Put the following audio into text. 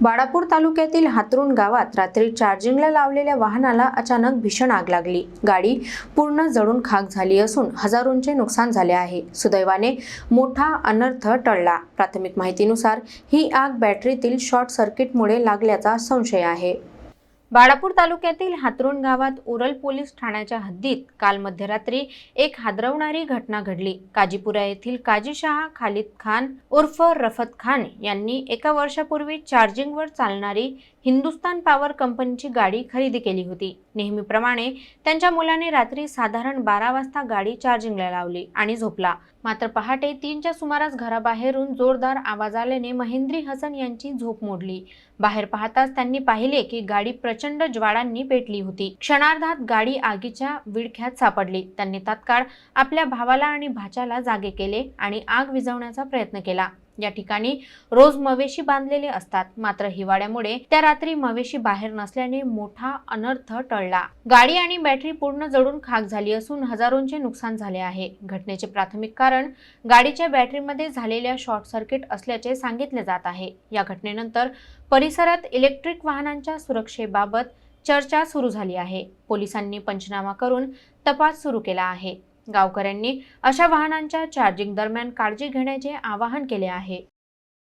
बाळापूर तालुक्यातील हातरुण गावात रात्री चार्जिंगला लावलेल्या वाहनाला अचानक भीषण आग लागली। गाडी पूर्ण जळून खाक झाली असून हजारोंचे नुकसान झाले आहे। सुदैवाने मोठा अनर्थ टळला। प्राथमिक माहितीनुसार ही आग बॅटरीतील शॉर्ट सर्किटमुळे लागल्याचा संशय आहे। बाळापूर तालुक्यातील हातरुण गावात उरल पोलीस ठाण्याच्या हद्दीत काल मध्यरात्री एक हादरवणारी घटना घडली। काजीपुरा येथील काजीशहा खालिद खान उर्फ रफत खान यांनी एका वर्षापूर्वी चार्जिंगवर चालणारी हिंदुस्तान पॉवर कंपनीची गाडी खरेदी केली होती। नेहमीप्रमाणे त्यांच्या मुलाने रात्री साधारण 12 वाजता गाडी चार्जिंगला लावली आणि झोपला। मात्र पहाटे 3च्या सुमारास घराबाहेरून जोरदार आवाज आल्याने महेंद्री हसन यांची झोप मोडली। बाहेर पाहताच त्यांनी पाहिले की गाडी प्रचंड ज्वाळांनी पेटली होती। क्षणार्धात गाडी आगीच्या विळख्यात सापडली। त्यांनी तात्काळ आपल्या भावाला आणि भाच्याला जागे केले आणि आग विझवण्याचा प्रयत्न केला। या ठिकाणी रोज मवेशी बांधलेले असतात, मात्र हिवाळ्यामुळे त्या रात्री मवेशी बाहेर नसल्याने मोठा अनर्थ टळला। गाडी आणि बॅटरी पूर्ण जळून खाक झाली असून हजारोंचे नुकसान झाले आहे। घटनेचे प्राथमिक कारण गाडीच्या बॅटरीमध्ये झालेल्या शॉर्ट सर्किट असल्याचे सांगितले जात आहे। या घटनेनंतर परिसरात इलेक्ट्रिक वाहनांच्या सुरक्षेबाबत चर्चा सुरू झाली आहे। पोलिसांनी पंचनामा करून तपास सुरू केला आहे। गावकऱ्यांनी अशा वाहनांच्या चार्जिंग दरम्यान काळजी घेण्याचे आवाहन केले आहे।